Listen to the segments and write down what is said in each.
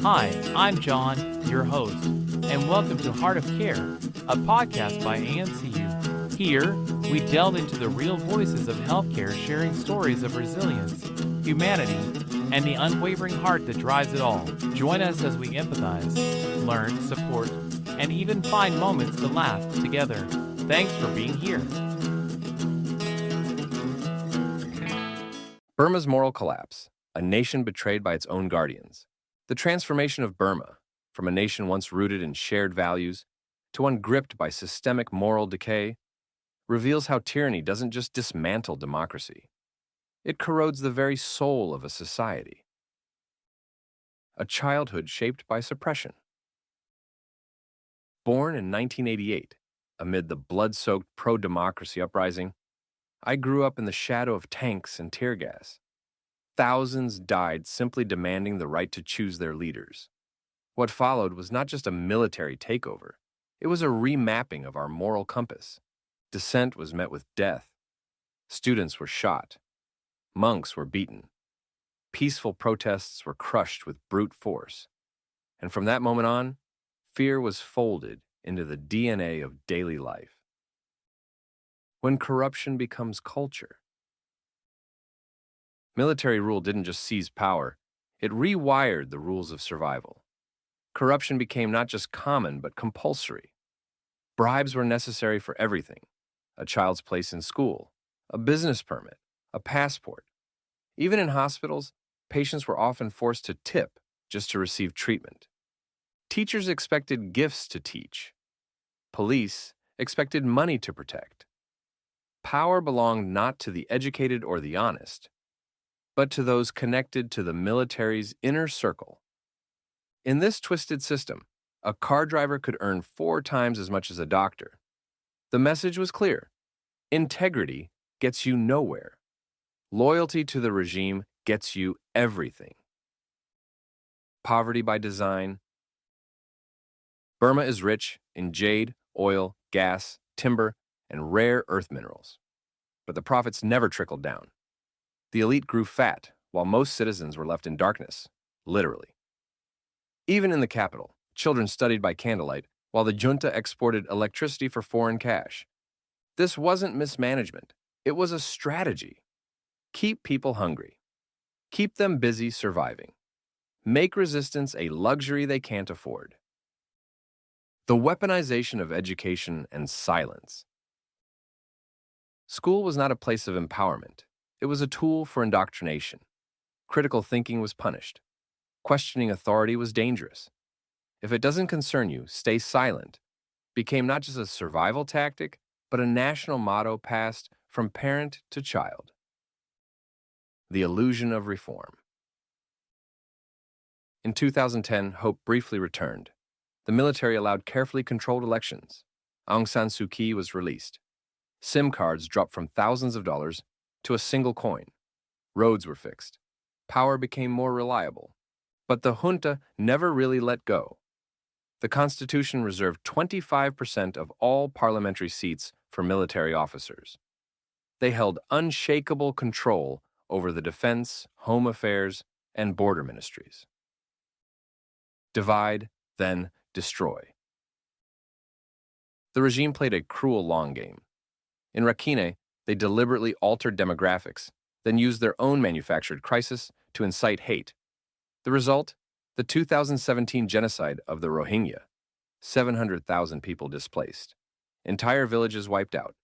Hi, I'm John, your host, and welcome to Heart of Care, a podcast by AMCU. Here, we delve into the real voices of healthcare, sharing stories of resilience, humanity, and the unwavering heart that drives it all. Join us as we empathize, learn, support, and even find moments to laugh together. Thanks for being here. Burma's moral collapse, a nation betrayed by its own guardians. The transformation of Burma, from a nation once rooted in shared values to one gripped by systemic moral decay, reveals how tyranny doesn't just dismantle democracy. It corrodes the very soul of a society. A childhood shaped by suppression. Born in 1988, amid the blood-soaked pro-democracy uprising, I grew up in the shadow of tanks and tear gas. Thousands died simply demanding the right to choose their leaders. What followed was not just a military takeover, it was a remapping of our moral compass. Dissent was met with death. Students were shot. Monks were beaten. Peaceful protests were crushed with brute force. And from that moment on, fear was folded into the DNA of daily life. When corruption becomes culture, military rule didn't just seize power, it rewired the rules of survival. Corruption became not just common, but compulsory. Bribes were necessary for everything: a child's place in school, a business permit, a passport. Even in hospitals, patients were often forced to tip just to receive treatment. Teachers expected gifts to teach. Police expected money to protect. Power belonged not to the educated or the honest, but to those connected to the military's inner circle. In this twisted system, a car driver could earn 4 times as much as a doctor. The message was clear: integrity gets you nowhere. Loyalty to the regime gets you everything. Poverty by design. Burma is rich in jade, oil, gas, timber, and rare earth minerals. But the profits never trickled down. The elite grew fat, while most citizens were left in darkness, literally. Even in the capital, children studied by candlelight, while the junta exported electricity for foreign cash. This wasn't mismanagement, it was a strategy. Keep people hungry. Keep them busy surviving. Make resistance a luxury they can't afford. The weaponization of education and silence. School was not a place of empowerment. It was a tool for indoctrination. Critical thinking was punished. Questioning authority was dangerous. If it doesn't concern you, stay silent became not just a survival tactic, but a national motto passed from parent to child. The illusion of reform. In 2010, hope briefly returned. The military allowed carefully controlled elections. Aung San Suu Kyi was released. SIM cards dropped from thousands of dollars to a single coin. Roads were fixed. Power became more reliable. But the junta never really let go. The Constitution reserved 25% of all parliamentary seats for military officers. They held unshakable control over the defense, home affairs, and border ministries. Divide, then destroy. The regime played a cruel long game. In Rakhine, they deliberately altered demographics, then used their own manufactured crisis to incite hate. The result? The 2017 genocide of the Rohingya. 700,000 people displaced, entire villages wiped out,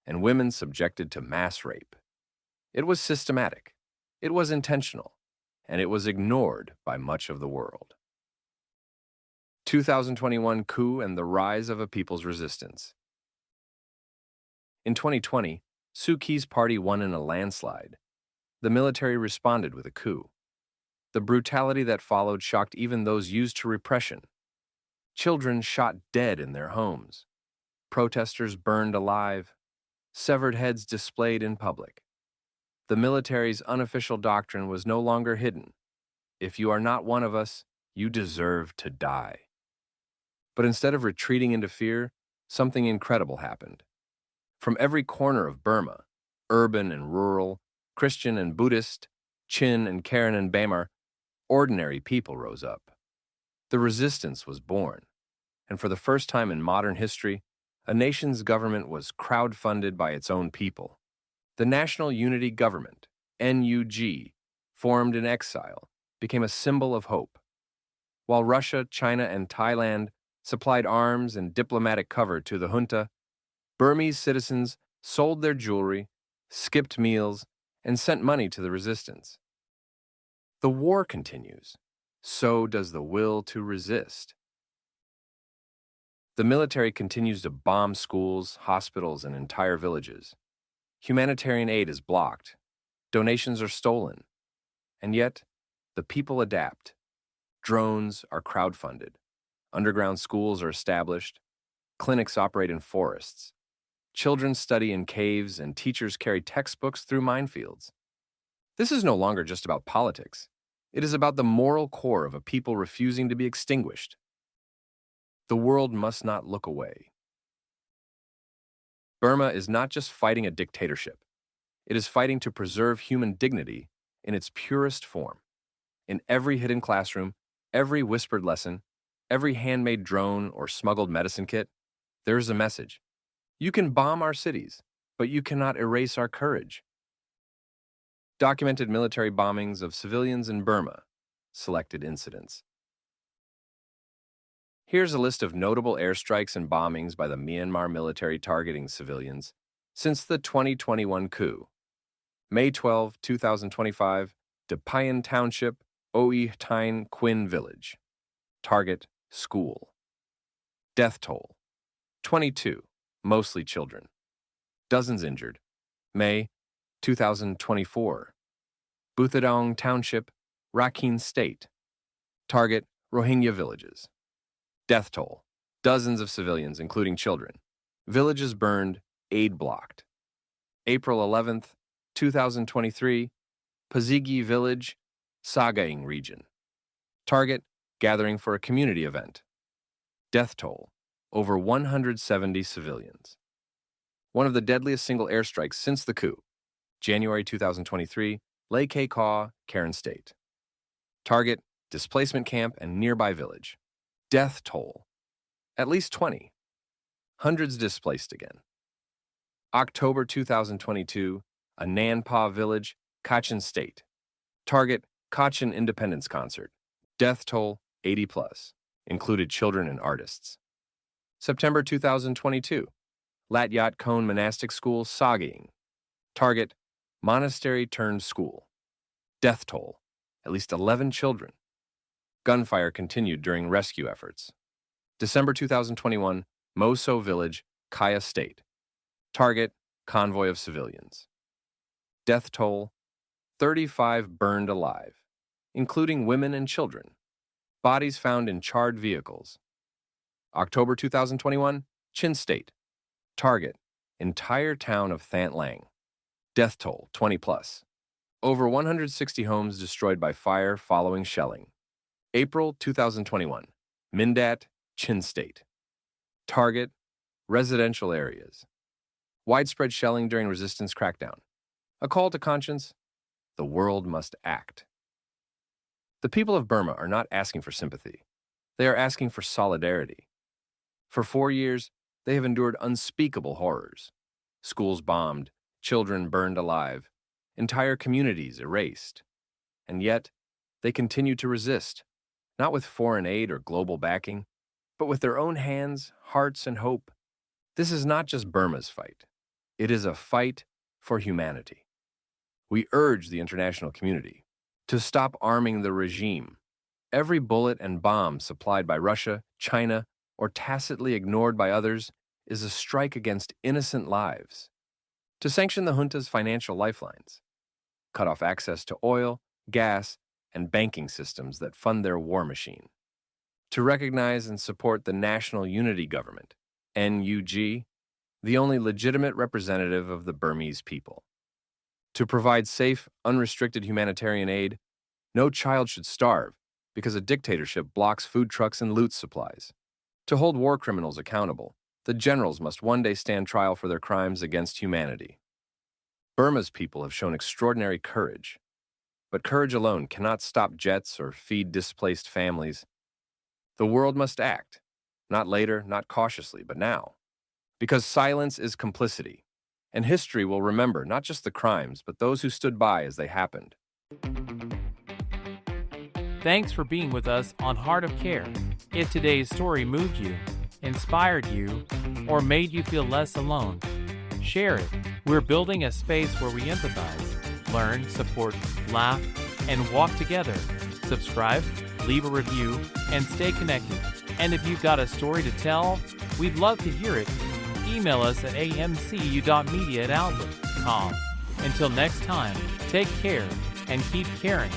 and women subjected to mass rape. It was systematic, it was intentional, and it was ignored by much of the world. 2021 coup and the rise of a people's resistance. In 2020, Suu Kyi's party won in a landslide. The military responded with a coup. The brutality that followed shocked even those used to repression. Children shot dead in their homes. Protesters burned alive. Severed heads displayed in public. The military's unofficial doctrine was no longer hidden. If you are not one of us, you deserve to die. But instead of retreating into fear, something incredible happened. From every corner of Burma, urban and rural, Christian and Buddhist, Chin and Karen and Bamar, ordinary people rose up. The resistance was born, and for the first time in modern history, a nation's government was crowdfunded by its own people. The National Unity Government, NUG, formed in exile, became a symbol of hope. While Russia, China, and Thailand supplied arms and diplomatic cover to the junta, Burmese citizens sold their jewelry, skipped meals, and sent money to the resistance. The war continues. So does the will to resist. The military continues to bomb schools, hospitals, and entire villages. Humanitarian aid is blocked. Donations are stolen. And yet, the people adapt. Drones are crowdfunded. Underground schools are established. Clinics operate in forests. Children study in caves, and teachers carry textbooks through minefields. This is no longer just about politics. It is about the moral core of a people refusing to be extinguished. The world must not look away. Burma is not just fighting a dictatorship. It is fighting to preserve human dignity in its purest form. In every hidden classroom, every whispered lesson, every handmade drone or smuggled medicine kit, there is a message. You can bomb our cities, but you cannot erase our courage. Documented military bombings of civilians in Burma. Selected incidents. Here's a list of notable airstrikes and bombings by the Myanmar military targeting civilians since the 2021 coup. May 12, 2025, Depayin Township, Oe Htein Kwin Village. Target, school. Death toll, 22, mostly children. Dozens injured. May 2024. Depayin Township, Rakhine State. Target, Rohingya villages. Death toll, dozens of civilians, including children. Villages burned, aid blocked. April 11th, 2023, Pazigi Village, Sagaing region. Target, gathering for a community event. Death toll, over 170 civilians. One of the deadliest single airstrikes since the coup. January 2023, Lake Kaw, Karen State. Target, displacement camp and nearby village. Death toll, at least 20. Hundreds displaced again. October 2022, Ananpa Village, Kachin State. Target, Kachin Independence Concert. Death toll, 80 plus. Included children and artists. September 2022, Latyat Cone Monastic School, Sagaing. Target, monastery turned school. Death toll, at least 11 children. Gunfire continued during rescue efforts. December 2021, Moso Village, Kaya State. Target, convoy of civilians. Death toll, 35 burned alive, including women and children. Bodies found in charred vehicles. October 2021, Chin State. Target, entire town of Thant Lang. Death toll, 20 plus. Over 160 homes destroyed by fire following shelling. April 2021, Mindat, Chin State. Target, residential areas. Widespread shelling during resistance crackdown. A call to conscience. The world must act. The people of Burma are not asking for sympathy. They are asking for solidarity. For 4 years, they have endured unspeakable horrors. Schools bombed, children burned alive, entire communities erased. And yet, they continue to resist, not with foreign aid or global backing, but with their own hands, hearts, and hope. This is not just Burma's fight. It is a fight for humanity. We urge the international community to stop arming the regime. Every bullet and bomb supplied by Russia, China, or tacitly ignored by others is a strike against innocent lives. To sanction the junta's financial lifelines, cut off access to oil, gas, and banking systems that fund their war machine. To recognize and support the National Unity Government, NUG, the only legitimate representative of the Burmese people. To provide safe, unrestricted humanitarian aid. No child should starve because a dictatorship blocks food trucks and loot supplies. To hold war criminals accountable, the generals must one day stand trial for their crimes against humanity. Burma's people have shown extraordinary courage, but courage alone cannot stop jets or feed displaced families. The world must act, not later, not cautiously, but now. Because silence is complicity, and history will remember not just the crimes, but those who stood by as they happened. Thanks for being with us on Heart of Care. If today's story moved you, inspired you, or made you feel less alone, share it. We're building a space where we empathize, learn, support, laugh, and walk together. Subscribe, leave a review, and stay connected. And if you've got a story to tell, we'd love to hear it. Email us at amcu.media@outlook.com. Until next time, take care and keep caring.